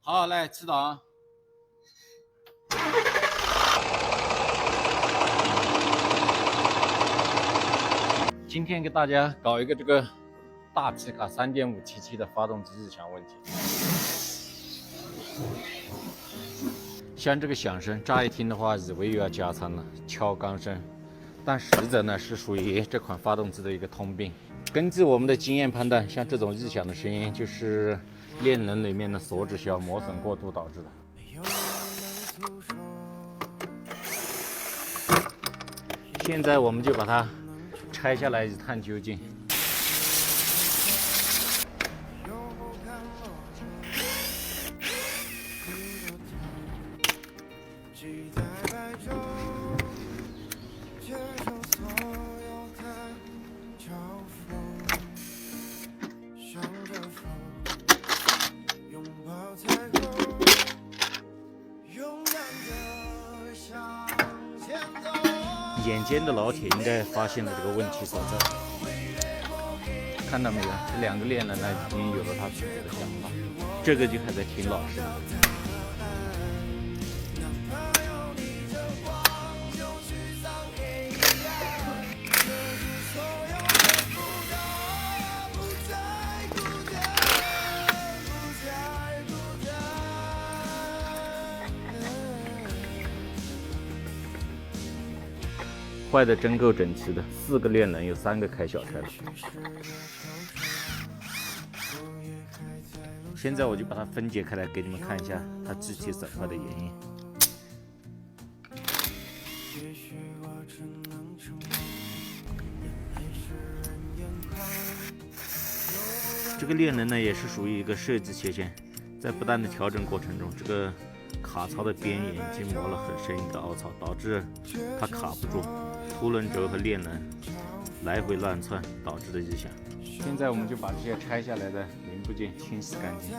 好，来吃档。今天给大家搞一个这个大皮卡3.5T的发动机日响问题。像这个响声，乍一听的话，以为又要加仓了，敲缸声，但实则呢是属于这款发动机的一个通病。根据我们的经验判断，像这种日响的声音，就是链轮里面的锁止销磨损过度导致的。现在我们就把它拆下来一探究竟。眼尖的老铁应该发现了这个问题所在，看到没有？这两个链轮呢已经有了它自己的想法，这个就还在挺老实的。坏的真够整齐的，4个链轮有3个开小差了。现在我就把它分解开来，给你们看一下它具体损坏的原因。这个链轮呢，也是属于一个设计缺陷，在不断的调整过程中，这个卡槽的边缘已经磨了很深一个凹槽，导致它卡不住。凸轮轴和链轮来回乱窜导致的异响。现在我们就把这些拆下来的零部件清洗干净。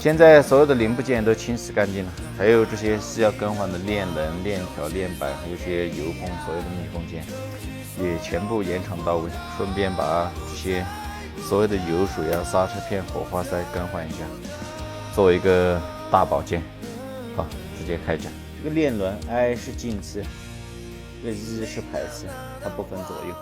现在所有的零部件都清洗干净了，还有这些需要更换的链轮、链条、链板，还有些油封，所有的密封件也全部延长到位，顺便把这些所有的油水啊、刹车片、火花塞更换一下，做一个大保健。好，直接开讲。这个链轮 I 是进气，这个 E 是排气，它不分左右。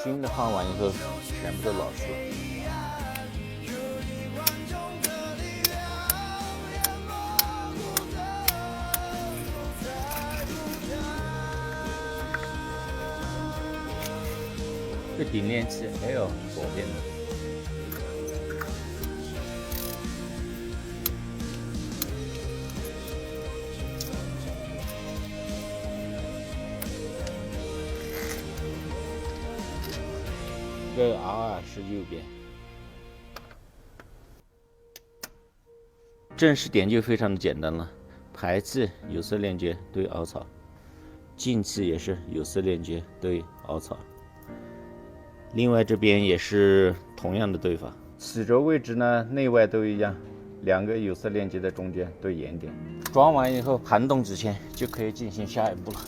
新的换完以后，全部都老实了。这顶链器 L 左边的。这个 R 是右边，正时点就非常的简单了。排气有色链接对凹槽，进气也是有色链接对凹槽。另外这边也是同样的对法，起轴位置呢内外都一样，2个有色链接在中间对眼点。装完以后盘动几圈就可以进行下一步了。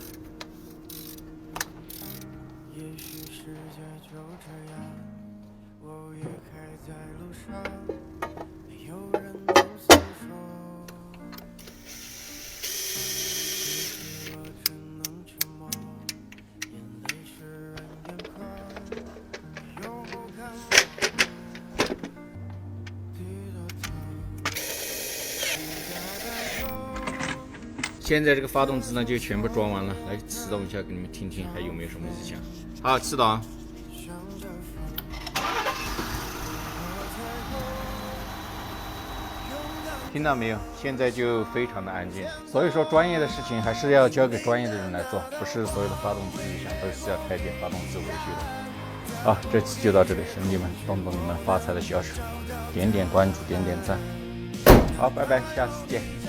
现在这个发动机呢就全部装完了，来启动一下，给你们听听还有没有什么异响。好，启动。听到没有？现在就非常的安静。所以说，专业的事情还是要交给专业的人来做，不是所有的发动机异响都需要开点发动机维修的。好，这期就到这里，兄弟们，动动你们发财的小手，点点关注，点点赞。好，拜拜，下次见。